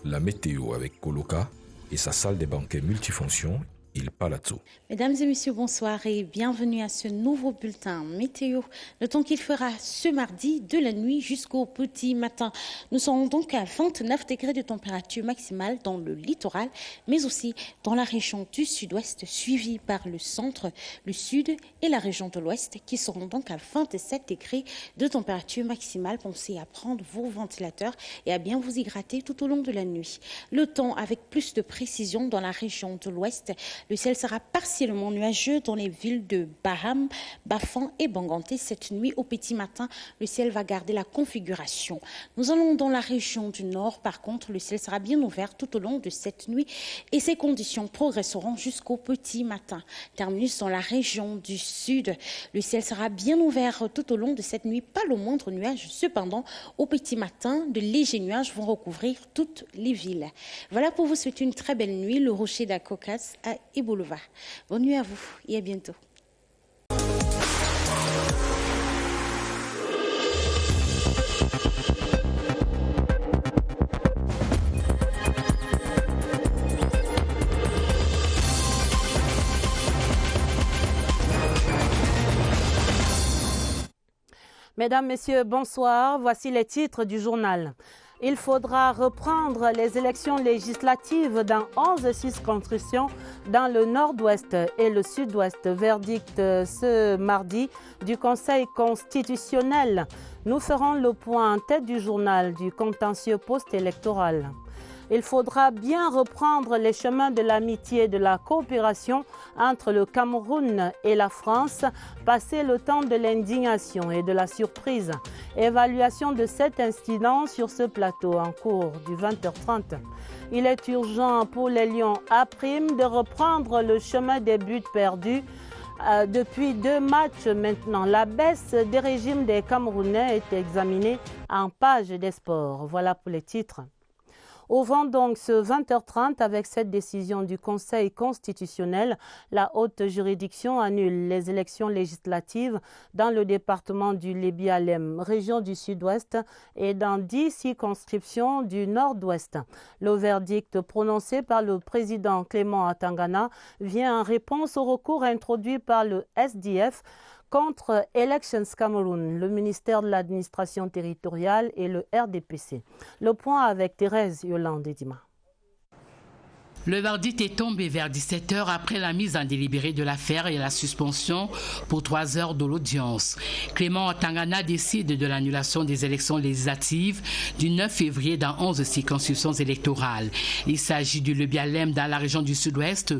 La météo avec Coloca et sa salle des banquets multifonctions, Il Palazzo. Mesdames et messieurs, bonsoir et bienvenue à ce nouveau bulletin météo. Le temps qu'il fera ce mardi de la nuit jusqu'au petit matin. Nous serons donc à 29 degrés de température maximale dans le littoral, mais aussi dans la région du sud-ouest, suivie par le centre, le sud et la région de l'ouest, qui seront donc à 27 degrés de température maximale. Pensez à prendre vos ventilateurs et à bien vous hydrater tout au long de la nuit. Le temps avec plus de précision dans la région de l'ouest. Le ciel sera partiellement nuageux dans les villes de Baham, Bafan et Banganté. Cette nuit, au petit matin, le ciel va garder la configuration. Nous allons dans la région du nord. Par contre, le ciel sera bien ouvert tout au long de cette nuit et ces conditions progresseront jusqu'au petit matin. Terminus dans la région du sud. Le ciel sera bien ouvert tout au long de cette nuit. Pas le moindre nuage. Cependant, au petit matin, de légers nuages vont recouvrir toutes les villes. Voilà pour vous souhaiter une très belle nuit. Le rocher d'Akocas et Boulevard. Bonne nuit à vous et à bientôt. Mesdames, Messieurs, bonsoir. Voici les titres du journal. Il faudra reprendre les élections législatives dans 11 circonscriptions dans le nord-ouest et le sud-ouest. Verdict ce mardi du Conseil constitutionnel. Nous ferons le point en tête du journal du contentieux post-électoral. Il faudra bien reprendre les chemins de l'amitié et de la coopération entre le Cameroun et la France, passer le temps de l'indignation et de la surprise. Évaluation de cet incident sur ce plateau en cours du 20h30. Il est urgent pour les Lions A' de reprendre le chemin des buts perdus. Depuis 2 matchs maintenant, la baisse des régimes des Camerounais est examinée en page des sports. Voilà pour les titres. Ouvrons donc ce 20h30 avec cette décision du Conseil constitutionnel. La haute juridiction annule les élections législatives dans le département du Lébi-Alem, région du sud-ouest et dans 10 circonscriptions du nord-ouest. Le verdict prononcé par le président Clément Atangana vient en réponse au recours introduit par le SDF contre Elections Cameroun, le ministère de l'administration territoriale et le RDPC. Le point avec Thérèse Yolande Dima. Le verdict est tombé vers 17h après la mise en délibéré de l'affaire et la suspension pour 3 heures de l'audience. Clément Atangana décide de l'annulation des élections législatives du 9 février dans 11 circonscriptions électorales. Il s'agit du Lébi-Alem dans la région du sud-ouest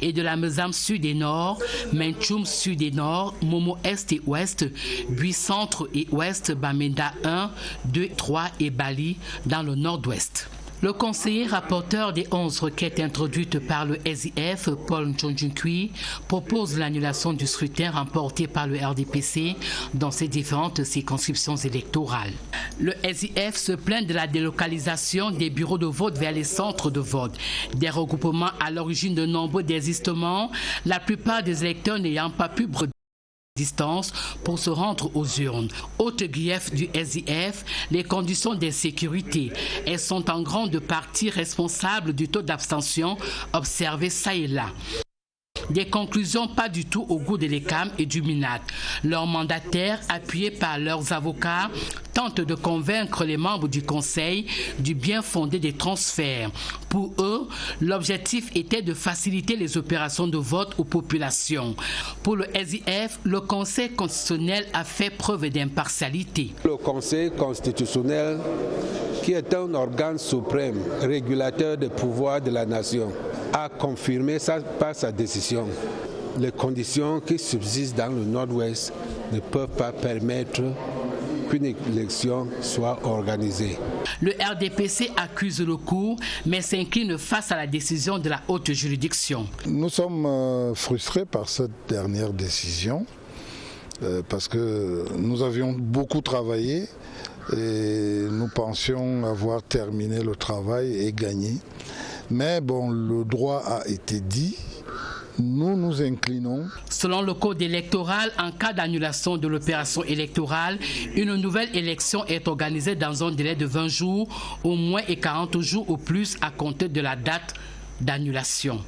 et de la Mesam sud et nord, Mentchoum sud et nord, Momo est et ouest, Buis centre et ouest, Bamenda 1, 2, 3 et Bali dans le nord-ouest. Le conseiller rapporteur des 11 requêtes introduites par le SIF, Paul Nchonjunkui, propose l'annulation du scrutin remporté par le RDPC dans ses différentes circonscriptions électorales. Le SIF se plaint de la délocalisation des bureaux de vote vers les centres de vote, des regroupements à l'origine de nombreux désistements, la plupart des électeurs n'ayant pas pu distance pour se rendre aux urnes. Autre grief du SIF, les conditions d'insécurité. Elles sont en grande partie responsables du taux d'abstention observé ça et là. Des conclusions pas du tout au goût de l'ECAM et du MINAT. Leurs mandataires, appuyés par leurs avocats, tentent de convaincre les membres du Conseil du bien fondé des transferts. Pour eux, l'objectif était de faciliter les opérations de vote aux populations. Pour le SIF, le Conseil constitutionnel a fait preuve d'impartialité. Le Conseil constitutionnel, qui est un organe suprême, régulateur des pouvoirs de la nation, a confirmé par sa décision. Les conditions qui subsistent dans le nord-ouest ne peuvent pas permettre qu'une élection soit organisée. Le RDPC accuse le coup, mais s'incline face à la décision de la haute juridiction. Nous sommes frustrés par cette dernière décision, parce que nous avions beaucoup travaillé et nous pensions avoir terminé le travail et gagné. Mais bon, le droit a été dit nous nous inclinons. Selon le code électoral, en cas d'annulation de l'opération électorale, une nouvelle élection est organisée dans un délai de 20 jours, au moins et 40 jours au plus à compter de la date d'annulation.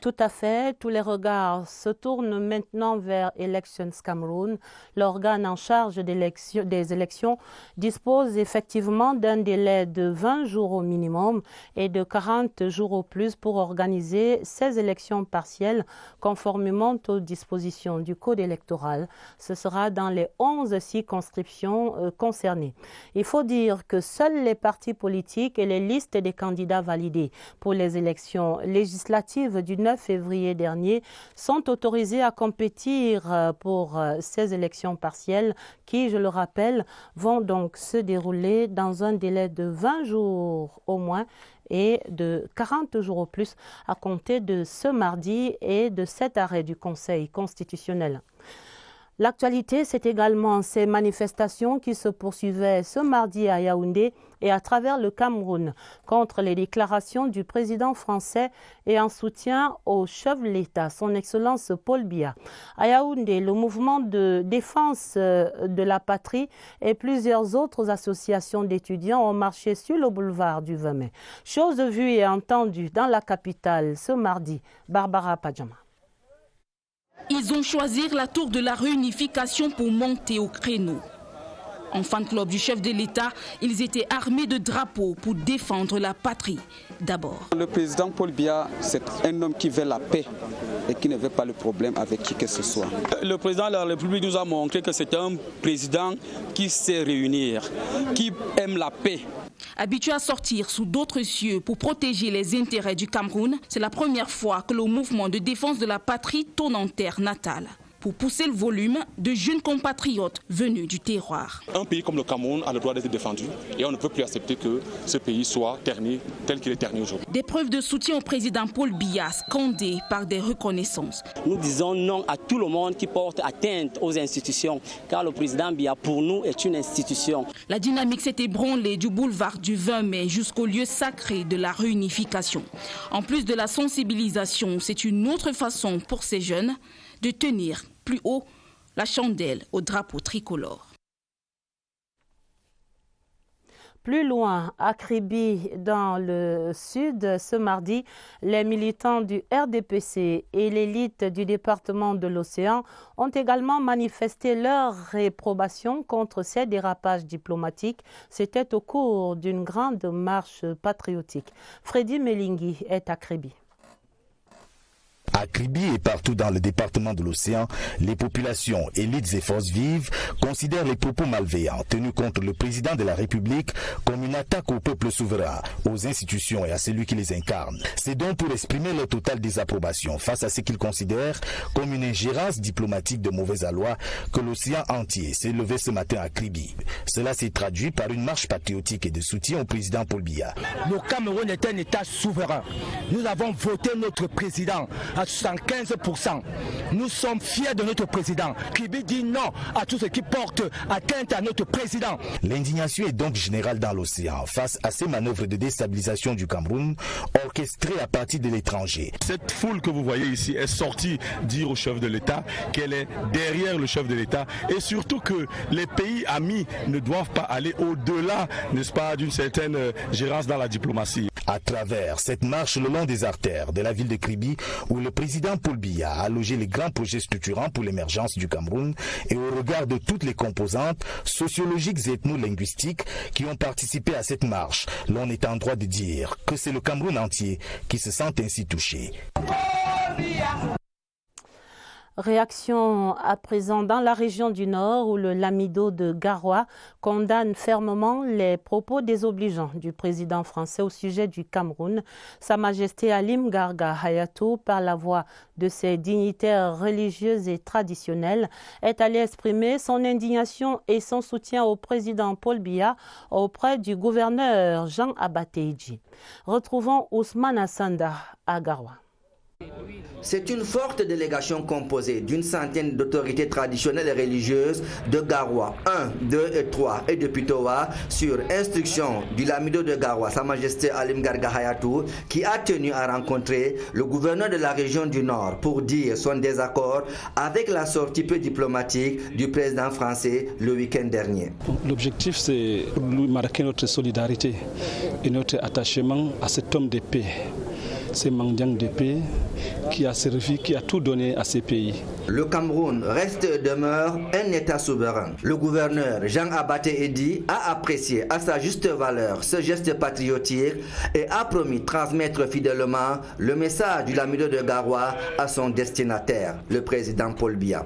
Tout à fait. Tous les regards se tournent maintenant vers Elections Cameroun. L'organe en charge des élections dispose effectivement d'un délai de 20 jours au minimum et de 40 jours au plus pour organiser ces élections partielles conformément aux dispositions du Code électoral. Ce sera dans les 11 circonscriptions concernées. Il faut dire que seuls les partis politiques et les listes des candidats validés pour les élections législatives du 9 février dernier sont autorisés à compétir pour ces élections partielles qui, je le rappelle, vont donc se dérouler dans un délai de 20 jours au moins et de 40 jours au plus à compter de ce mardi et de cet arrêt du Conseil constitutionnel. L'actualité, c'est également ces manifestations qui se poursuivaient ce mardi à Yaoundé et à travers le Cameroun contre les déclarations du président français et en soutien au chef de l'État, son Excellence Paul Biya. À Yaoundé, le mouvement de défense de la patrie et plusieurs autres associations d'étudiants ont marché sur le boulevard du 20 mai. Chose vue et entendue dans la capitale ce mardi. Barbara Padjama. Ils ont choisi la tour de la réunification pour monter au créneau. En fan club du chef de l'État, ils étaient armés de drapeaux pour défendre la patrie. D'abord. Le président Paul Biya, c'est un homme qui veut la paix et qui ne veut pas le problème avec qui que ce soit. Le président de la République nous a montré que c'est un président qui sait réunir, qui aime la paix. Habitué à sortir sous d'autres cieux pour protéger les intérêts du Cameroun, c'est la première fois que le mouvement de défense de la patrie tourne en terre natale. Pour pousser le volume de jeunes compatriotes venus du terroir. Un pays comme le Cameroun a le droit d'être défendu et on ne peut plus accepter que ce pays soit terni tel qu'il est terni aujourd'hui. Des preuves de soutien au président Paul Biya scandées par des reconnaissances. Nous disons non à tout le monde qui porte atteinte aux institutions, car le président Biya pour nous est une institution. La dynamique s'est ébranlée du boulevard du 20 mai jusqu'au lieu sacré de la réunification. En plus de la sensibilisation, c'est une autre façon pour ces jeunes de tenir plus haut la chandelle au drapeau tricolore. Plus loin, à Kribi, dans le sud, ce mardi, les militants du RDPC et l'élite du département de l'Océan ont également manifesté leur réprobation contre ces dérapages diplomatiques. C'était au cours d'une grande marche patriotique. Freddy Melingui est à Kribi. À Kribi et partout dans le département de l'Océan, les populations, élites et forces vives considèrent les propos malveillants tenus contre le président de la République comme une attaque au peuple souverain, aux institutions et à celui qui les incarne. C'est donc pour exprimer leur totale désapprobation face à ce qu'ils considèrent comme une ingérence diplomatique de mauvaise aloi que l'Océan entier s'est levé ce matin à Kribi. Cela s'est traduit par une marche patriotique et de soutien au président Paul Biya. Le Cameroun est un État souverain. Nous avons voté notre président à 75%. Nous sommes fiers de notre président. Kribi dit non à tout ce qui porte atteinte à notre président. L'indignation est donc générale dans l'océan face à ces manœuvres de déstabilisation du Cameroun orchestrées à partir de l'étranger. Cette foule que vous voyez ici est sortie dire au chef de l'État qu'elle est derrière le chef de l'État et surtout que les pays amis ne doivent pas aller au-delà, n'est-ce pas, d'une certaine gérance dans la diplomatie. À travers cette marche le long des artères de la ville de Kribi, où le président Paul Biya a logé les grands projets structurants pour l'émergence du Cameroun et au regard de toutes les composantes sociologiques et ethno-linguistiques qui ont participé à cette marche, l'on est en droit de dire que c'est le Cameroun entier qui se sent ainsi touché. Réaction à présent dans la région du Nord où le Lamido de Garoua condamne fermement les propos désobligeants du président français au sujet du Cameroun. Sa Majesté Halim Garga Hayatou, par la voix de ses dignitaires religieuses et traditionnelles, est allé exprimer son indignation et son soutien au président Paul Biya auprès du gouverneur Jean Abateidji. Retrouvons Ousmane Assanda à Garoua. C'est une forte délégation composée d'une centaine d'autorités traditionnelles et religieuses de Garoua 1, 2 et 3 et de Pitoa sur instruction du Lamido de Garoua, Sa Majesté Alim Garga Hayatou, qui a tenu à rencontrer le gouverneur de la région du Nord pour dire son désaccord avec la sortie peu diplomatique du président français le week-end dernier. L'objectif, c'est de marquer notre solidarité et notre attachement à cet homme de paix. C'est mendiant de paix qui a servi, qui a tout donné à ces pays. Le Cameroun reste et demeure un État souverain. Le gouverneur Jean Abaté Edi a apprécié à sa juste valeur ce geste patriotique et a promis transmettre fidèlement le message du Lamido de Garoua à son destinataire, le président Paul Biya.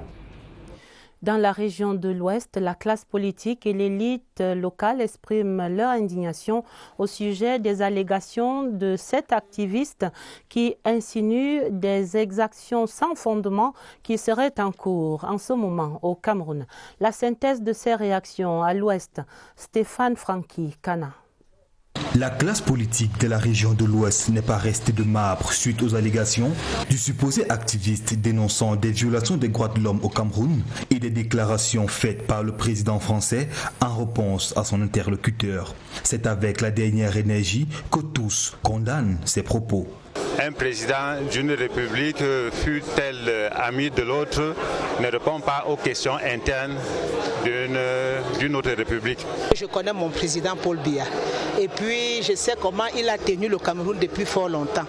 Dans la région de l'Ouest, la classe politique et l'élite locale expriment leur indignation au sujet des allégations de 7 activistes qui insinuent des exactions sans fondement qui seraient en cours en ce moment au Cameroun. La synthèse de ces réactions à l'Ouest, Stéphane Franky, Kana. La classe politique de la région de l'Ouest n'est pas restée de marbre suite aux allégations du supposé activiste dénonçant des violations des droits de l'homme au Cameroun et des déclarations faites par le président français en réponse à son interlocuteur. C'est avec la dernière énergie que tous condamnent ces propos. Un président d'une république, fût-elle ami de l'autre, ne répond pas aux questions internes d'une autre république. Je connais mon président Paul Biya et puis je sais comment il a tenu le Cameroun depuis fort longtemps.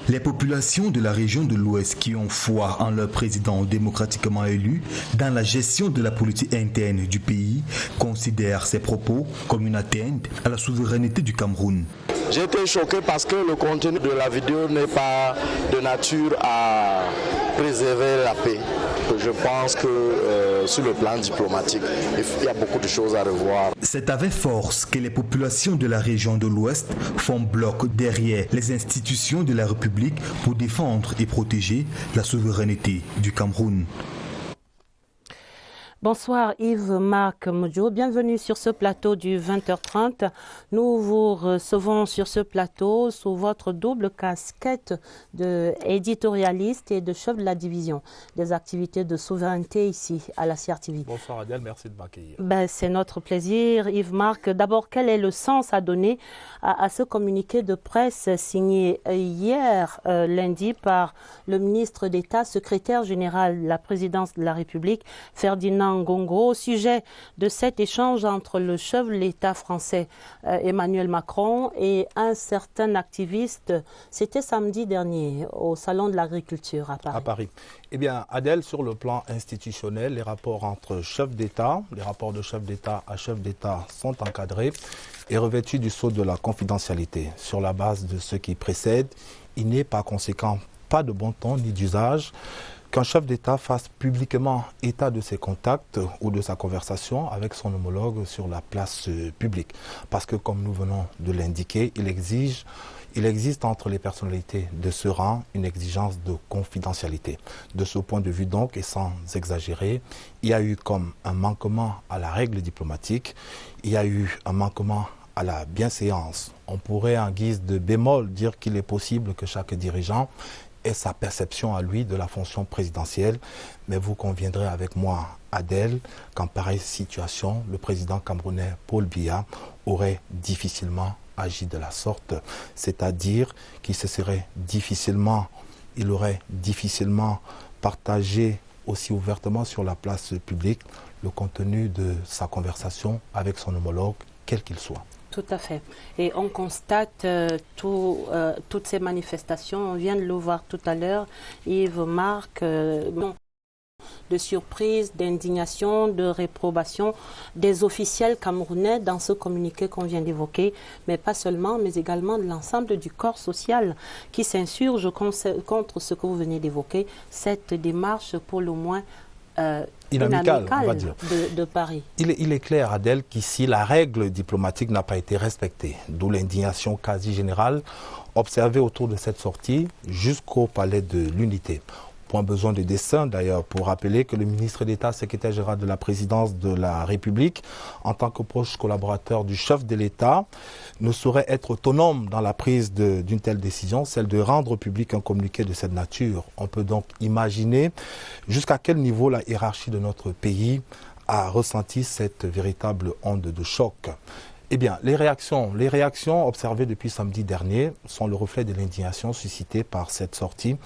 Les populations de la région de l'Ouest qui ont foi en leur président démocratiquement élu dans la gestion de la politique interne du pays considèrent ces propos comme une atteinte à la souveraineté du Cameroun. J'ai été choqué parce que le contenu de la vidéo n'est pas de nature à préserver la paix. Je pense que sur le plan diplomatique, il y a beaucoup de choses à revoir. C'est avec force que les populations de la région de l'Ouest font bloc derrière les institutions de la République pour défendre et protéger la souveraineté du Cameroun. Bonsoir Yves-Marc Modjo, bienvenue sur ce plateau du 20h30. Nous vous recevons sur ce plateau sous votre double casquette d'éditorialiste et de chef de la division des activités de souveraineté ici à la CRTV. Bonsoir Adèle, merci de m'accueillir. C'est notre plaisir Yves-Marc. D'abord, quel est le sens à donner à ce communiqué de presse signé hier lundi par le ministre d'État, secrétaire général de la présidence de la République, Ferdinand Ngongo, au sujet de cet échange entre le chef de l'État français Emmanuel Macron et un certain activiste. C'était samedi dernier au Salon de l'Agriculture à Paris. À Paris. Eh bien, Adèle, sur le plan institutionnel, les rapports entre chefs d'État, les rapports de chef d'État à chef d'État sont encadrés et revêtus du sceau de la confidentialité. Sur la base de ce qui précède, il n'est par conséquent pas de bon ton ni d'usage qu'un chef d'État fasse publiquement état de ses contacts ou de sa conversation avec son homologue sur la place publique. Parce que, comme nous venons de l'indiquer, il existe entre les personnalités de ce rang une exigence de confidentialité. De ce point de vue donc, et sans exagérer, il y a eu comme un manquement à la règle diplomatique, il y a eu un manquement à la bienséance. On pourrait en guise de bémol dire qu'il est possible que chaque dirigeant ait sa perception à lui de la fonction présidentielle, mais vous conviendrez avec moi, Adèle, qu'en pareille situation, le président camerounais Paul Biya aurait difficilement agi de la sorte, c'est-à-dire qu'il aurait difficilement partagé aussi ouvertement sur la place publique le contenu de sa conversation avec son homologue, quel qu'il soit. Tout à fait. Et on constate toutes ces manifestations, on vient de le voir tout à l'heure, Yves-Marc, de surprise, d'indignation, de réprobation des officiels camerounais dans ce communiqué qu'on vient d'évoquer, mais pas seulement, mais également de l'ensemble du corps social qui s'insurge contre ce que vous venez d'évoquer, cette démarche pour le moins inamicale, on va dire, de Paris. Il est clair, Adèle, qu'ici la règle diplomatique n'a pas été respectée, d'où l'indignation quasi générale observée autour de cette sortie jusqu'au palais de l'Unité. point besoin de dessin d'ailleurs, pour rappeler que le ministre d'État, secrétaire général de la présidence de la République, en tant que proche collaborateur du chef de l'État, ne saurait être autonome dans la prise d'une telle décision, celle de rendre public un communiqué de cette nature. On peut donc imaginer jusqu'à quel niveau la hiérarchie de notre pays a ressenti cette véritable onde de choc. Eh bien, les réactions observées depuis samedi dernier sont le reflet de l'indignation suscitée par cette sortie.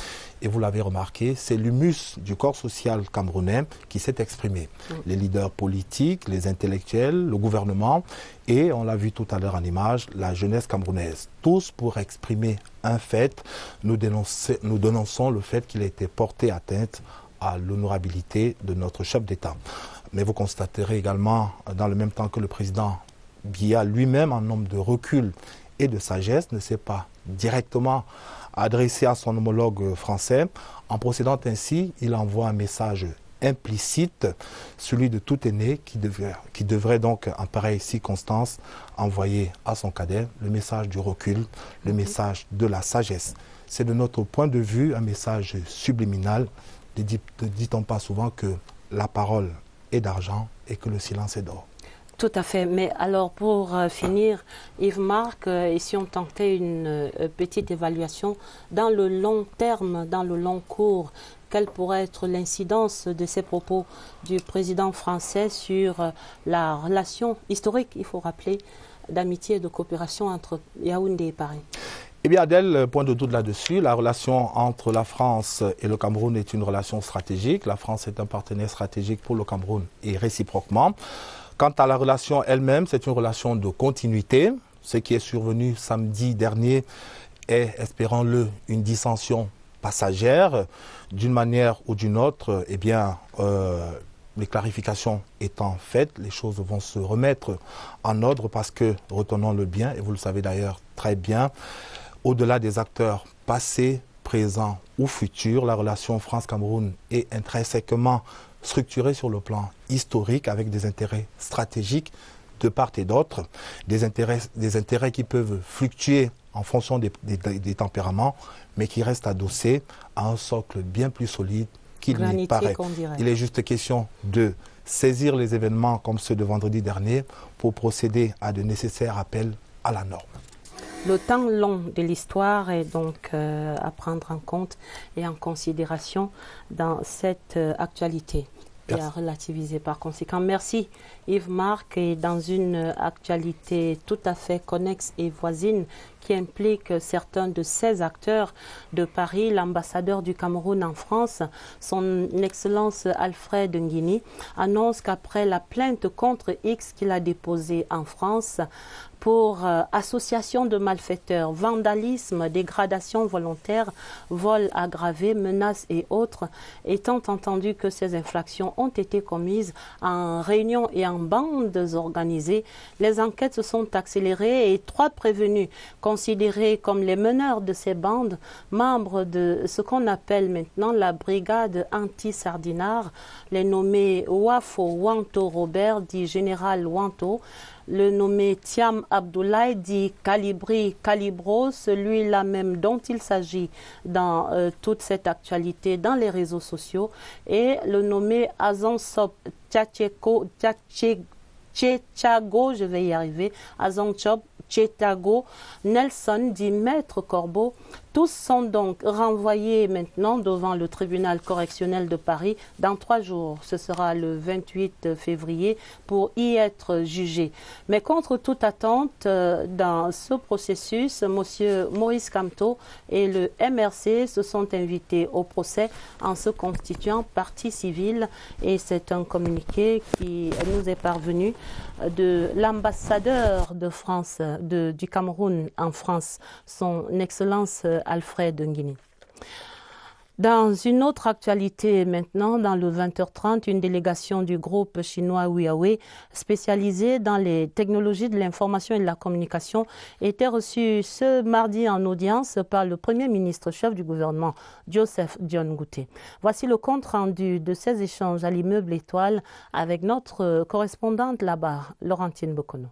Et vous l'avez remarqué, c'est l'humus du corps social camerounais qui s'est exprimé. Les leaders politiques, les intellectuels, le gouvernement et, on l'a vu tout à l'heure en image, la jeunesse camerounaise. Tous pour exprimer un fait. Nous dénonçons le fait qu'il a été porté atteinte à l'honorabilité de notre chef d'État. Mais vous constaterez également, dans le même temps que le président Biya lui-même, en homme de recul et de sagesse, ne s'est pas directement adressé à son homologue français. En procédant ainsi, il envoie un message implicite, celui de tout aîné qui devrait donc, en pareille circonstance, envoyer à son cadet le message du recul, le message de la sagesse. C'est de notre point de vue un message subliminal. Ne dit-on pas souvent que la parole est d'argent et que le silence est d'or? Tout à fait. Mais alors, pour finir, Yves-Marc, et si on tentait une petite évaluation, dans le long terme, dans le long cours, quelle pourrait être l'incidence de ces propos du président français sur la relation historique, il faut rappeler, d'amitié et de coopération entre Yaoundé et Paris? Eh bien, Adèle, point de doute là-dessus, la relation entre la France et le Cameroun est une relation stratégique. La France est un partenaire stratégique pour le Cameroun et réciproquement. Quant à la relation elle-même, c'est une relation de continuité. Ce qui est survenu samedi dernier est, espérons-le, une dissension passagère. D'une manière ou d'une autre, eh bien, les clarifications étant faites, les choses vont se remettre en ordre parce que, retenons-le bien, et vous le savez d'ailleurs très bien, au-delà des acteurs passés, présents ou futurs, la relation France-Cameroun est intrinsèquement structurée sur le plan historique avec des intérêts stratégiques de part et d'autre, des intérêts qui peuvent fluctuer en fonction des tempéraments, mais qui restent adossés à un socle bien plus solide qu'il n'y paraît. Il est juste question de saisir les événements comme ceux de vendredi dernier pour procéder à de nécessaires appels à la norme. Le temps long de l'histoire est donc à prendre en compte et en considération dans cette actualité et à relativiser par conséquent. Merci Yves-Marc. Et dans une actualité tout à fait connexe et voisine qui implique certains de ces acteurs de Paris, l'ambassadeur du Cameroun en France, son Excellence Alfred Nguini, annonce qu'après la plainte contre X qu'il a déposée en France, pour association de malfaiteurs, vandalisme, dégradation volontaire, vol aggravé, menaces et autres, étant entendu que ces infractions ont été commises en réunion et en bandes organisées, les enquêtes se sont accélérées et 3 prévenus considérés comme les meneurs de ces bandes, membres de ce qu'on appelle maintenant la brigade anti-sardinard, les nommés Wafo Wanto Robert, dit général Wanto, le nommé Thiam Abdoulaye, dit Calibri Calibro, celui-là même dont il s'agit dans toute cette actualité dans les réseaux sociaux, et le nommé Azansob Tchatchego, je vais y arriver, Azansob Tchetago, Nelson, dit Maître Corbeau. Tous sont donc renvoyés maintenant devant le tribunal correctionnel de Paris dans 3 jours. Ce sera le 28 février pour y être jugés. Mais contre toute attente, dans ce processus, M. Maurice Kamto et le MRC se sont invités au procès en se constituant partie civile. Et c'est un communiqué qui nous est parvenu de l'ambassadeur de France, du Cameroun en France, son Excellence Alfred Nguini. Dans une autre actualité maintenant, dans le 20h30, une délégation du groupe chinois Huawei, spécialisée dans les technologies de l'information et de la communication, était reçue ce mardi en audience par le Premier ministre chef du gouvernement, Joseph Dion Ngouté. Voici le compte rendu de ces échanges à l'immeuble Étoile avec notre correspondante là-bas, Laurentine Bokono.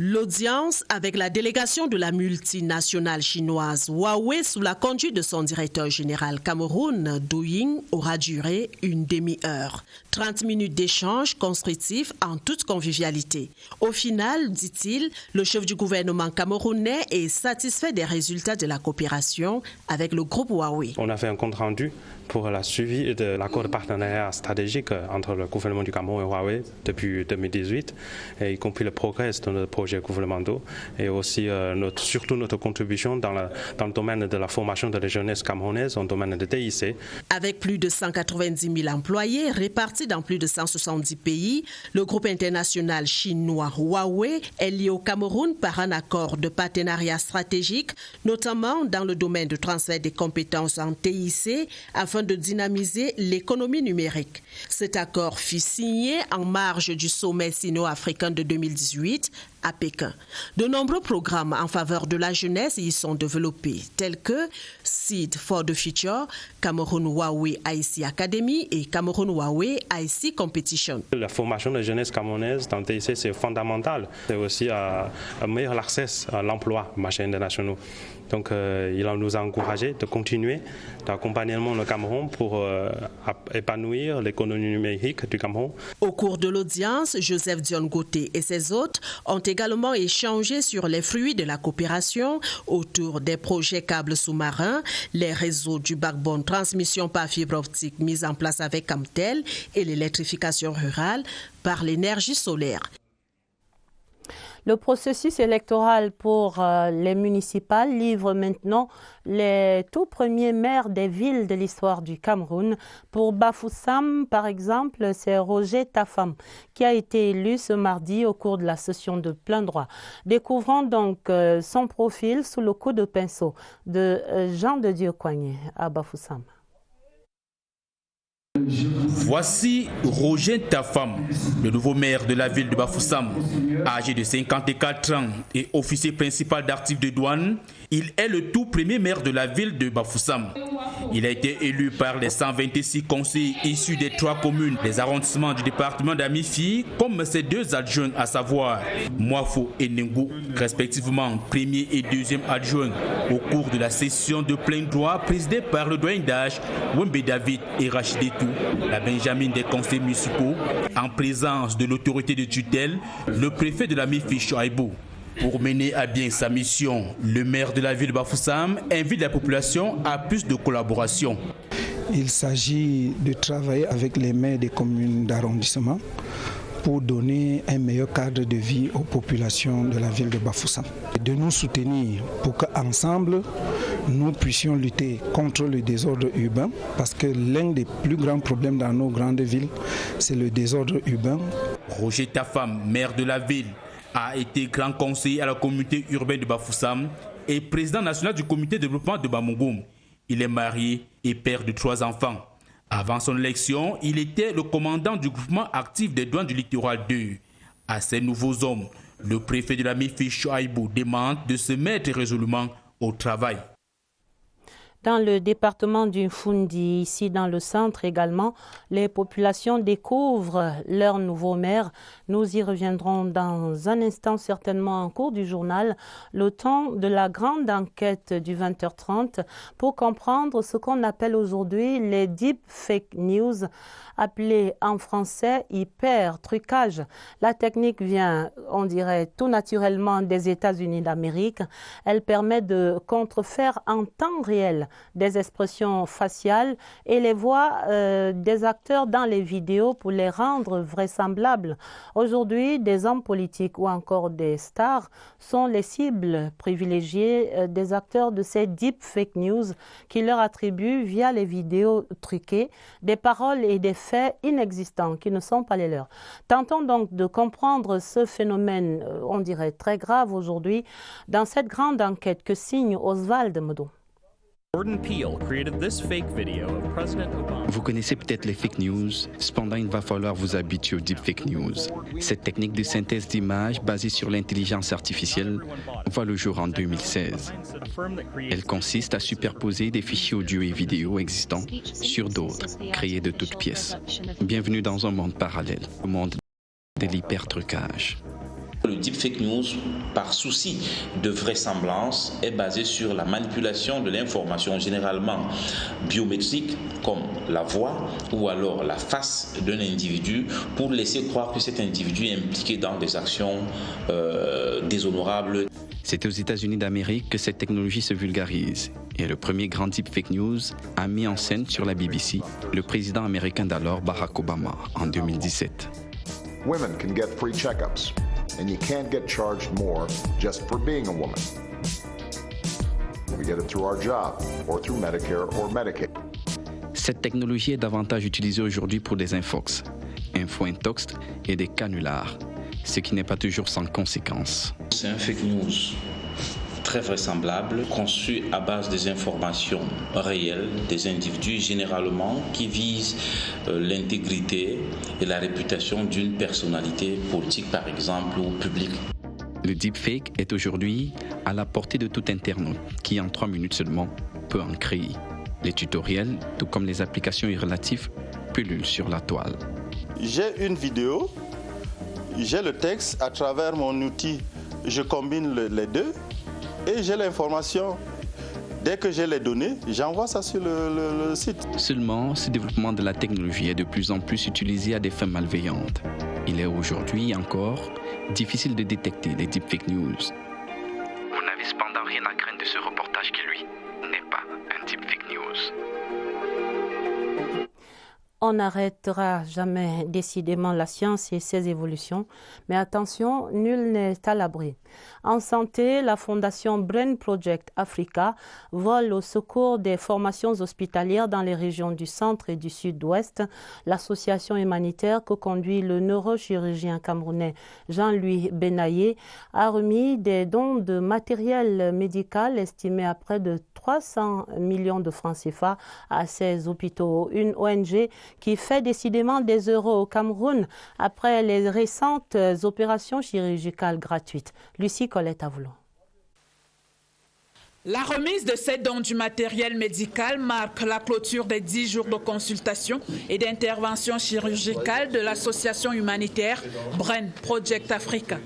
L'audience avec la délégation de la multinationale chinoise Huawei sous la conduite de son directeur général Cameroun, Du Ying, aura duré une demi-heure. 30 minutes d'échange constructifs en toute convivialité. Au final, dit-il, le chef du gouvernement camerounais est satisfait des résultats de la coopération avec le groupe Huawei. On a fait un compte rendu pour la suivi de l'accord de partenariat stratégique entre le gouvernement du Cameroun et Huawei depuis 2018, et y compris le progrès de nos projets gouvernementaux et aussi surtout notre contribution dans le domaine de la formation de la jeunesse camerounaise, en domaine de TIC. Avec plus de 190 000 employés répartis dans plus de 170 pays, le groupe international chinois Huawei est lié au Cameroun par un accord de partenariat stratégique, notamment dans le domaine de transfert des compétences en TIC, afin de dynamiser l'économie numérique. Cet accord fut signé en marge du sommet sino-africain de 2018 à Pékin. De nombreux programmes en faveur de la jeunesse y sont développés, tels que Seed for the Future, Cameroun Huawei IC Academy et Cameroun Huawei IC Competition. La formation de la jeunesse camerounaise dans le TIC, c'est fondamental. C'est aussi un meilleur accès à l'emploi, marché international. Donc il nous a encouragé de continuer d'accompagner le Cameroun pour épanouir l'économie numérique du Cameroun. Au cours de l'audience, Joseph Dion Gauthier et ses hôtes ont également échangé sur les fruits de la coopération autour des projets câbles sous-marins, les réseaux du backbone transmission par fibre optique mis en place avec Camtel et l'électrification rurale par l'énergie solaire. Le processus électoral pour les municipales livre maintenant les tout premiers maires des villes de l'histoire du Cameroun. Pour Bafoussam, par exemple, c'est Roger Tafam qui a été élu ce mardi au cours de la session de plein droit. Découvrons donc son profil sous le coup de pinceau de Jean de Dieu Coignet à Bafoussam. Voici Roger Tafam, le nouveau maire de la ville de Bafoussam. Âgé de 54 ans et officier principal d'archives de douane, il est le tout premier maire de la ville de Bafoussam. Il a été élu par les 126 conseillers issus des 3 communes des arrondissements du département d'Amifi, comme ses 2 adjoints, à savoir Moafo et Nengou, respectivement premier et deuxième adjoint, au cours de la session de plein droit présidée par le doyen d'âge Wembe David et Rachidetou, la Benjamin des conseils municipaux, en présence de l'autorité de tutelle, le préfet de l'Amifi Chouaïbou. Pour mener à bien sa mission, le maire de la ville de Bafoussam invite la population à plus de collaboration. Il s'agit de travailler avec les maires des communes d'arrondissement pour donner un meilleur cadre de vie aux populations de la ville de Bafoussam. De nous soutenir pour qu'ensemble, nous puissions lutter contre le désordre urbain, parce que l'un des plus grands problèmes dans nos grandes villes, c'est le désordre urbain. Roger Tafam, maire de la ville, a été grand conseiller à la communauté urbaine de Bafoussam et président national du comité de développement de Bamougoum. Il est marié et père de 3 enfants. Avant son élection, il était le commandant du groupement actif des douanes du littoral 2. À ces nouveaux hommes, le préfet de la Mifi Chouaïbou demande de se mettre résolument au travail. Dans le département du Fundi, ici dans le centre également, les populations découvrent leur nouveau maire. Nous y reviendrons dans un instant, certainement en cours du journal, le temps de la grande enquête du 20h30 pour comprendre ce qu'on appelle aujourd'hui les deep fake news, appelés en français hyper trucage. La technique vient, on dirait, tout naturellement des États-Unis d'Amérique. Elle permet de contrefaire en temps réel des expressions faciales et les voix des acteurs dans les vidéos pour les rendre vraisemblables. Aujourd'hui, des hommes politiques ou encore des stars sont les cibles privilégiées des acteurs de ces deep fake news qui leur attribuent via les vidéos truquées des paroles et des faits inexistants qui ne sont pas les leurs. Tentons donc de comprendre ce phénomène, on dirait très grave aujourd'hui, dans cette grande enquête que signe Oswald Medo. Vous connaissez peut-être les fake news, cependant il va falloir vous habituer aux deep fake news. Cette technique de synthèse d'images basée sur l'intelligence artificielle voit le jour en 2016. Elle consiste à superposer des fichiers audio et vidéo existants sur d'autres, créés de toutes pièces. Bienvenue dans un monde parallèle, le monde de l'hypertrucage. Le deep fake news, par souci de vraisemblance, est basé sur la manipulation de l'information généralement biométrique, comme la voix ou alors la face d'un individu, pour laisser croire que cet individu est impliqué dans des actions déshonorables. C'est aux États-Unis d'Amérique que cette technologie se vulgarise. Et le premier grand deep fake news a mis en scène sur la BBC le président américain d'alors Barack Obama en 2017. Women can get free checkups, and you can't get charged more just for being a woman. We get it through our job, or through Medicare or Medicaid. Cette technologie est davantage utilisée aujourd'hui pour des infox, info-intox et des canulars, ce qui n'est pas toujours sans conséquences. C'est un fake news très vraisemblable, conçu à base des informations réelles des individus, généralement qui visent l'intégrité et la réputation d'une personnalité politique, par exemple, ou publique. Le deepfake est aujourd'hui à la portée de tout internaute qui, en 3 minutes seulement, peut en créer. Les tutoriels, tout comme les applications relatives, pullulent sur la toile. J'ai une vidéo, j'ai le texte, à travers mon outil, je combine les deux et j'ai l'information. Dès que j'ai les données, j'envoie ça sur le site. Seulement, ce développement de la technologie est de plus en plus utilisé à des fins malveillantes. Il est aujourd'hui encore difficile de détecter les deepfake news. Vous n'avez cependant rien à craindre de ce reportage qui, lui, n'est pas un deepfake news. On n'arrêtera jamais décidément la science et ses évolutions, mais attention, nul n'est à l'abri. En santé, la fondation Brain Project Africa vole au secours des formations hospitalières dans les régions du centre et du sud-ouest. L'association humanitaire que conduit le neurochirurgien camerounais Jean-Louis Benaye a remis des dons de matériel médical estimés à près de 300 millions de francs CFA à ces hôpitaux. Une ONG qui fait décidément des euros au Cameroun après les récentes opérations chirurgicales gratuites. Lucie Colette Avoulon. La remise de ces dons du matériel médical marque la clôture des 10 jours de consultation et d'intervention chirurgicale de l'association humanitaire Brain Project Africa.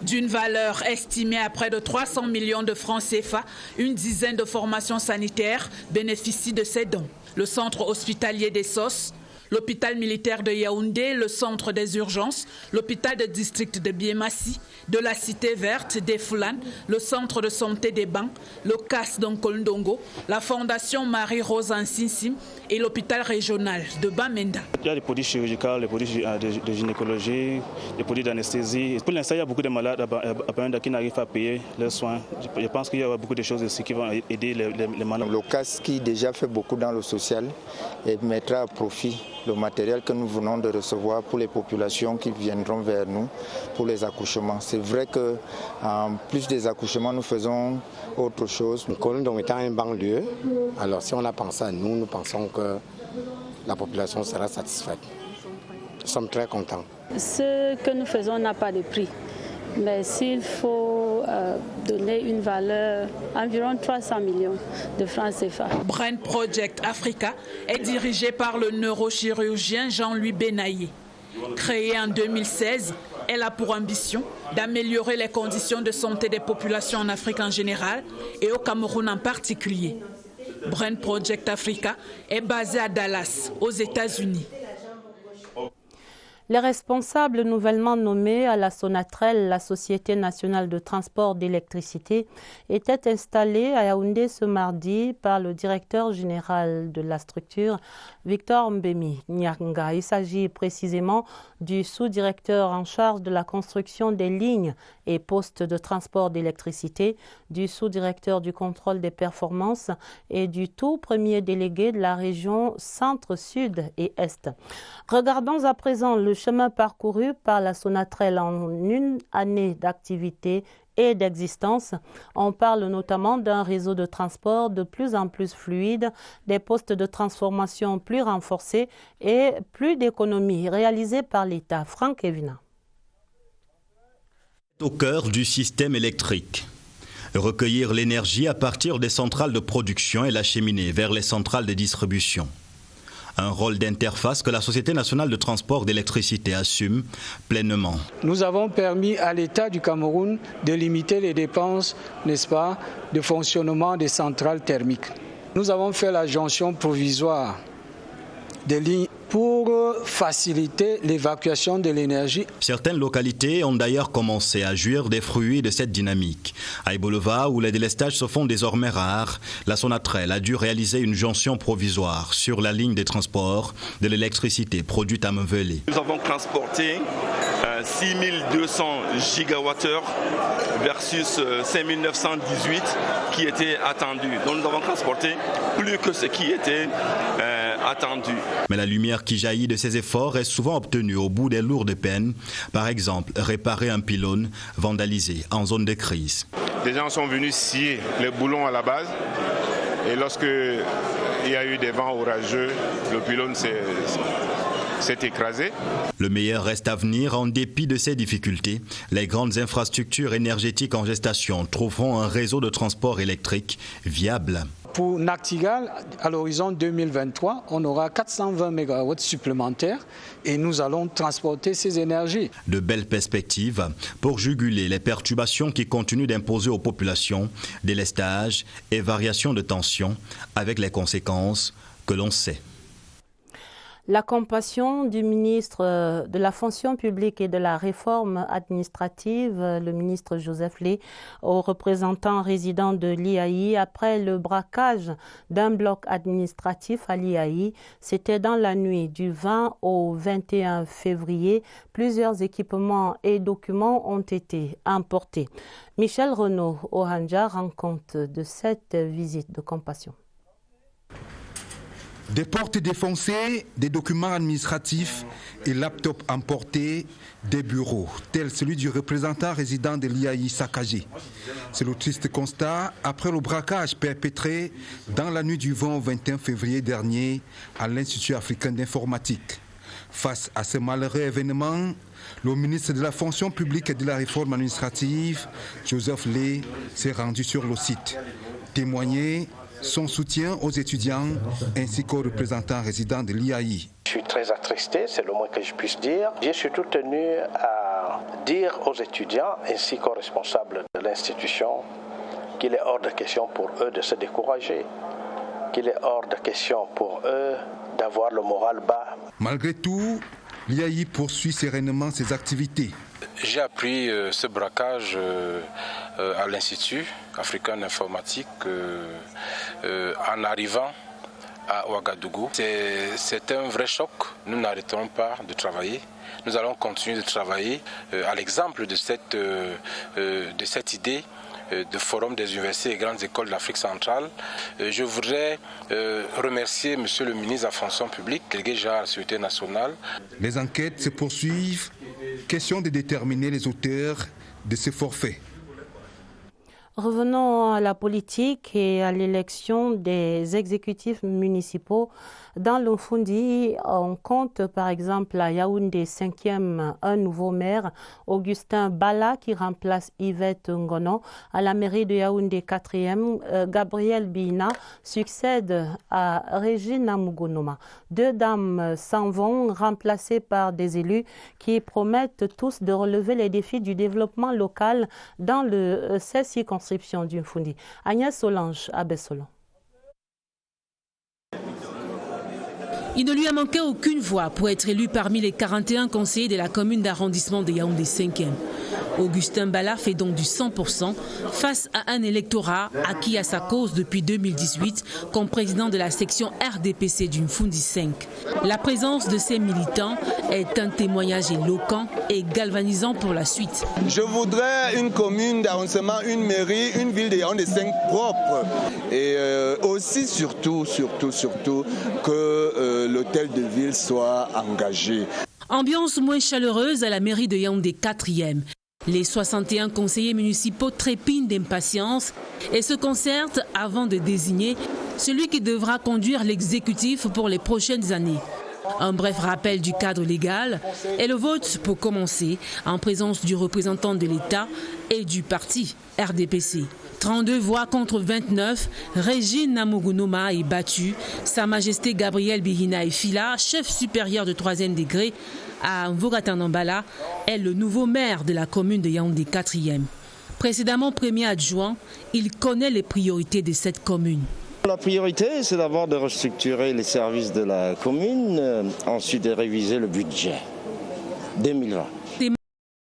D'une valeur estimée à près de 300 millions de francs CFA, une dizaine de formations sanitaires bénéficient de ces dons. Le centre hospitalier des SOS, l'hôpital militaire de Yaoundé, le centre des urgences, l'hôpital de district de Biémassi, de la cité verte des Foulanes, le centre de santé des Bancs, le CAS d'Onkolndongo, la fondation Marie-Rose Ansinsim et l'hôpital régional de Bamenda. Il y a des produits chirurgicaux, des produits de gynécologie, des produits d'anesthésie. Pour l'instant, il y a beaucoup de malades à Bamenda qui n'arrivent pas à payer leurs soins. Je pense qu'il y aura beaucoup de choses ici qui vont aider les malades. Le CAS qui déjà fait beaucoup dans le social et mettra à profit le matériel que nous venons de recevoir pour les populations qui viendront vers nous pour les accouchements. C'est vrai qu'en plus des accouchements, nous faisons autre chose. Le Colombo étant un banlieue, alors si on a pensé à nous, nous pensons que la population sera satisfaite. Nous sommes très contents. Ce que nous faisons n'a pas de prix. Mais s'il faut donner une valeur environ 300 millions de francs CFA. Brain Project Africa est dirigé par le neurochirurgien Jean-Louis Benaye. Créée en 2016, elle a pour ambition d'améliorer les conditions de santé des populations en Afrique en général et au Cameroun en particulier. Brain Project Africa est basé à Dallas, aux États-Unis. Les responsables nouvellement nommés à la Sonatrel, la Société nationale de transport d'électricité, étaient installés à Yaoundé ce mardi par le directeur général de la structure, Victor Mbemi Nyanga. Il s'agit précisément du sous-directeur en charge de la construction des lignes et postes de transport d'électricité, du sous-directeur du contrôle des performances et du tout premier délégué de la région centre-sud et est. Regardons à présent le chemin parcouru par la Sonatrel en une année d'activité et d'existence. On parle notamment d'un réseau de transport de plus en plus fluide, des postes de transformation plus renforcés et plus d'économies réalisées par l'État. Franck Evina. Au cœur du système électrique. Recueillir l'énergie à partir des centrales de production et l'acheminer vers les centrales de distribution. Un rôle d'interface que la Société nationale de transport d'électricité assume pleinement. Nous avons permis à l'État du Cameroun de limiter les dépenses, n'est-ce pas, de fonctionnement des centrales thermiques. Nous avons fait la jonction provisoire des lignes pour faciliter l'évacuation de l'énergie. Certaines localités ont d'ailleurs commencé à jouir des fruits de cette dynamique. À Ibolova, où les délestages se font désormais rares, la Sonatrel a dû réaliser une jonction provisoire sur la ligne des transports de l'électricité produite à Mevele. Nous avons transporté 6200 gigawattheures versus 5918 qui étaient attendus. Donc nous avons transporté plus que ce qui était attendu. Mais la lumière qui jaillit de ces efforts est souvent obtenue au bout des lourdes peines. Par exemple, réparer un pylône vandalisé en zone de crise. Des gens sont venus scier les boulons à la base et lorsque il y a eu des vents orageux, le pylône s'est écrasé. Le meilleur reste à venir. En dépit de ces difficultés, les grandes infrastructures énergétiques en gestation trouveront un réseau de transport électrique viable. Pour Nachtigal, à l'horizon 2023, on aura 420 MW supplémentaires et nous allons transporter ces énergies. De belles perspectives pour juguler les perturbations qui continuent d'imposer aux populations, délestage et variations de tension avec les conséquences que l'on sait. La compassion du ministre de la fonction publique et de la réforme administrative, le ministre Joseph Lé, aux représentants résidents de l'IAI après le braquage d'un bloc administratif à l'IAI. C'était dans la nuit du 20 au 21 février. Plusieurs équipements et documents ont été importés. Michel Renaud Ohanja rend compte de cette visite de compassion. Des portes défoncées, des documents administratifs et laptops emportés, des bureaux, tels celui du représentant résident de l'IAI saccagé. C'est le triste constat après le braquage perpétré dans la nuit du 20 au 21 février dernier à l'Institut africain d'informatique. Face à ce malheureux événement, le ministre de la fonction publique et de la réforme administrative, Joseph Lé, s'est rendu sur le site. Témoigner son soutien aux étudiants ainsi qu'aux représentants résidents de l'IAI. Je suis très attristé, c'est le moins que je puisse dire. J'ai surtout tenu à dire aux étudiants ainsi qu'aux responsables de l'institution qu'il est hors de question pour eux de se décourager, qu'il est hors de question pour eux d'avoir le moral bas. Malgré tout, l'IAI poursuit sereinement ses activités. J'ai appris ce braquage à l'Institut africain d'informatique en arrivant à Ouagadougou. C'est un vrai choc. Nous n'arrêterons pas de travailler. Nous allons continuer de travailler à l'exemple de cette idée de forum des universités et grandes écoles d'Afrique centrale. Je voudrais remercier Monsieur le ministre de la fonction publique, délégué général à la Sécurité nationale. Les enquêtes se poursuivent. Question de déterminer les auteurs de ce forfait. Revenons à la politique et à l'élection des exécutifs municipaux. Dans le Mfundi, on compte par exemple à Yaoundé 5e un nouveau maire, Augustin Bala, qui remplace Yvette Ngono. À la mairie de Yaoundé 4e, Gabriel Bina succède à Régine Amugunoma. Deux dames s'en vont, remplacées par des élus qui promettent tous de relever les défis du développement local dans le 16 circonscriptions du Mfundi. Agnès Solange, Abessolon. Il ne lui a manqué aucune voix pour être élu parmi les 41 conseillers de la commune d'arrondissement de Yaoundé 5e. Augustin Bala fait donc du 100% face à un électorat acquis à sa cause depuis 2018 comme président de la section RDPC du Mfundi 5. La présence de ces militants est un témoignage éloquent et galvanisant pour la suite. Je voudrais une commune d'arrondissement, une mairie, une ville de Yaoundé 5 propre. Et aussi, surtout, que l'hôtel de ville soit engagé. Ambiance moins chaleureuse à la mairie de Yaoundé 4e. Les 61 conseillers municipaux trépignent d'impatience et se concertent avant de désigner celui qui devra conduire l'exécutif pour les prochaines années. Un bref rappel du cadre légal et le vote pour commencer en présence du représentant de l'État et du parti RDPC. 32 voix contre 29, Régine Namugunoma est battue. Sa Majesté Gabriel Bihina Fila, chef supérieur de 3e degré à Mvogatanambala, est le nouveau maire de la commune de Yaoundé 4e. Précédemment premier adjoint, il connaît les priorités de cette commune. La priorité, c'est d'abord de restructurer les services de la commune, ensuite de réviser le budget 2020.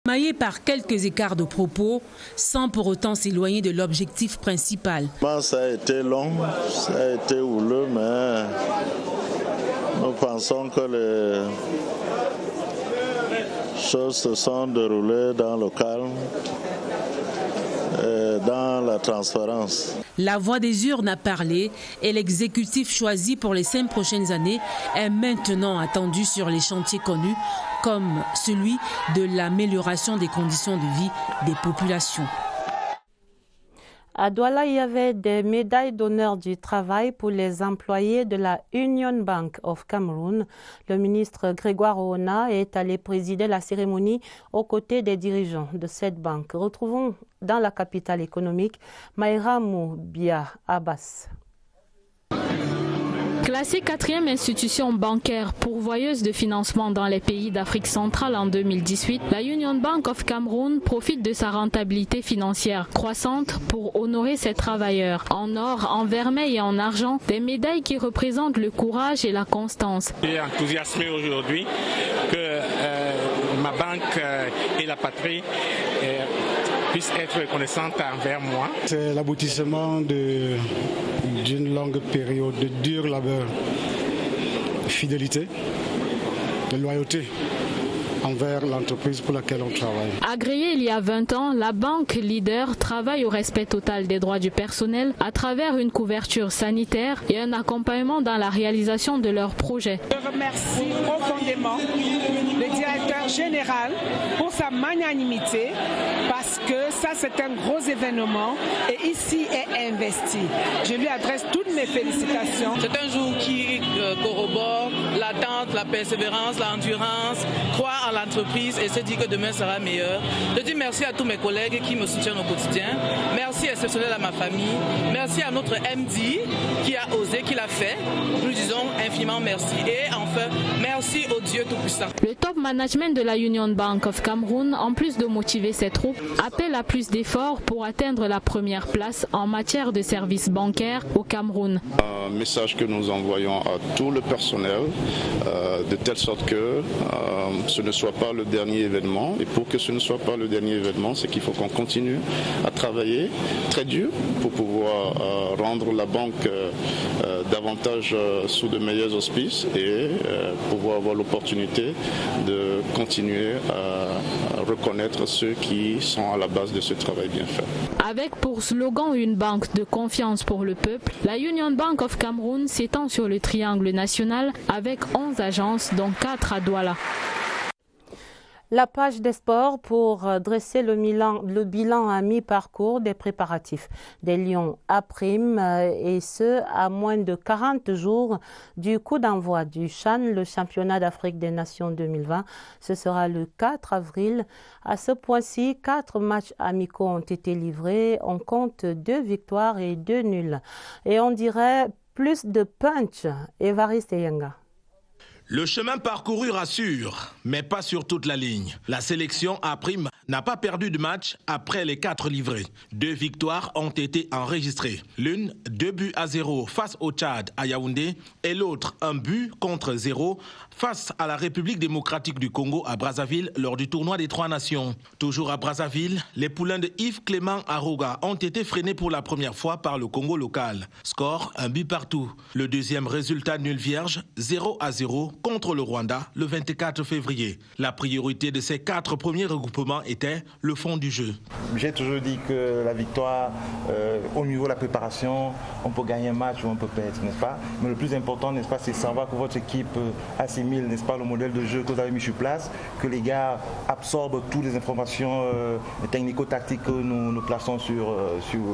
Maillé par quelques écarts de propos, sans pour autant s'éloigner de l'objectif principal. Ça a été long, ça a été houleux, mais nous pensons que les choses se sont déroulées dans le calme et dans la transparence. La voix des urnes a parlé et l'exécutif choisi pour les 5 prochaines années est maintenant attendu sur les chantiers connus comme celui de l'amélioration des conditions de vie des populations. À Douala, il y avait des médailles d'honneur du travail pour les employés de la Union Bank of Cameroon. Le ministre Grégoire Oona est allé présider la cérémonie aux côtés des dirigeants de cette banque. Retrouvons dans la capitale économique Maïra Moubia Abbas. Classée 4e institution bancaire pourvoyeuse de financement dans les pays d'Afrique centrale en 2018, la Union Bank of Cameroon profite de sa rentabilité financière croissante pour honorer ses travailleurs. En or, en vermeil et en argent, des médailles qui représentent le courage et la constance. Je suis enthousiasmé aujourd'hui que ma banque et la patrie puissent être reconnaissantes envers moi. C'est l'aboutissement d'une longue période de dur labeur, de fidélité, de loyauté envers l'entreprise pour laquelle on travaille. Agréée il y a 20 ans, la banque leader travaille au respect total des droits du personnel à travers une couverture sanitaire et un accompagnement dans la réalisation de leurs projets. Je remercie profondément le directeur général pour sa magnanimité parce que ça c'est un gros événement et ici est investi. Je lui adresse toutes mes félicitations. C'est un jour qui corrobore l'attente, la persévérance, l'endurance, croire à l'entreprise et se dire que demain sera meilleur. Je dis merci à tous mes collègues qui me soutiennent au quotidien. Merci exceptionnel à ma famille. Merci à notre MD qui a osé, qui l'a fait. Nous disons infiniment merci. Et enfin, merci au Dieu Tout-Puissant. Le top management de la Union Bank of Cameroon, en plus de motiver ses troupes, appelle à plus d'efforts pour atteindre la première place en matière de services bancaires au Cameroun. Un message que nous envoyons à tout le personnel, de telle sorte que ce ne soit pas le dernier événement. Et pour que ce ne soit pas le dernier événement, c'est qu'il faut qu'on continue à travailler très dur pour pouvoir rendre la banque davantage sous de meilleurs auspices et pouvoir avoir l'opportunité de continuer à reconnaître ceux qui sont à la base de ce travail bien fait. Avec pour slogan une banque de confiance pour le peuple, la Union Bank of Cameroon s'étend sur le triangle national avec 11 agences dont 4 à Douala. La page des sports pour dresser le bilan à mi-parcours des préparatifs des Lions à prime et ce à moins de 40 jours du coup d'envoi du CHAN, le championnat d'Afrique des Nations 2020. Ce sera le 4 avril. À ce point-ci, 4 matchs amicaux ont été livrés. On compte 2 victoires et 2 nuls. Et on dirait plus de punch. Évariste Yenga. Le chemin parcouru rassure, mais pas sur toute la ligne. La sélection A' n'a pas perdu de match après les 4 livrés. 2 victoires ont été enregistrées. L'une, 2-0 face au Tchad à Yaoundé et l'autre, 1-0 face à la République démocratique du Congo à Brazzaville lors du tournoi des 3 nations. Toujours à Brazzaville, les poulains de Yves Clément Aroga ont été freinés pour la première fois par le Congo local. Score, 1 partout. Le deuxième résultat nul vierge, 0-0 contre le Rwanda le 24 février. La priorité de ces 4 premiers regroupements était le fond du jeu. J'ai toujours dit que la victoire, au niveau de la préparation, on peut gagner un match ou on peut perdre, n'est-ce pas? Mais le plus important, n'est-ce pas, c'est savoir que votre équipe assimile, n'est-ce pas, le modèle de jeu que vous avez mis sur place, que les gars absorbent toutes les informations technico-tactiques que nous plaçons sur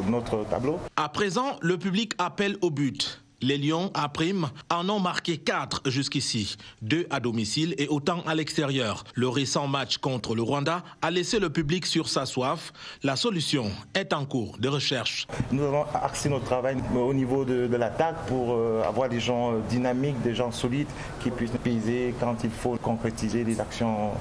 notre tableau. À présent, le public appelle au but. Les Lions à prime en ont marqué 4 jusqu'ici, 2 à domicile et autant à l'extérieur. Le récent match contre le Rwanda a laissé le public sur sa soif. La solution est en cours de recherche. Nous avons axé notre travail au niveau de l'attaque pour avoir des gens dynamiques, des gens solides qui puissent peser quand il faut concrétiser des actions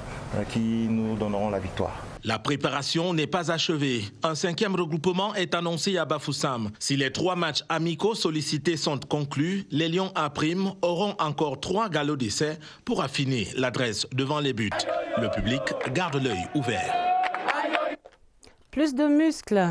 qui nous donneront la victoire. La préparation n'est pas achevée. Un 5e regroupement est annoncé à Bafoussam. Si les 3 matchs amicaux sollicités sont conclus, les Lions à prime auront encore 3 galops d'essai pour affiner l'adresse devant les buts. Le public garde l'œil ouvert. Plus de muscles,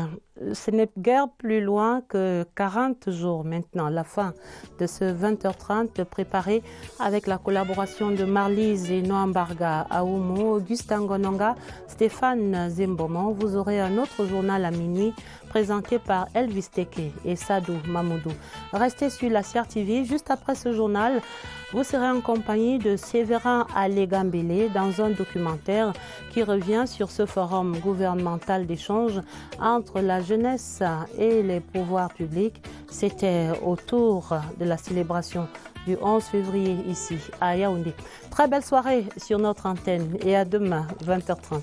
ce n'est guère plus loin que 40 jours maintenant, la fin de ce 20h30 préparé avec la collaboration de Marlise et Noambarga Aoumo, Augustin Gononga, Stéphane Zimbomo. Vous aurez un autre journal à minuit présenté par Elvis Teke et Sadou Mamoudou. Restez sur la CRTV. Juste après ce journal, vous serez en compagnie de Séverin Alégambélé dans un documentaire qui revient sur ce forum gouvernemental d'échange entre la jeunesse et les pouvoirs publics. C'était autour de la célébration du 11 février ici à Yaoundé. Très belle soirée sur notre antenne et à demain 20h30.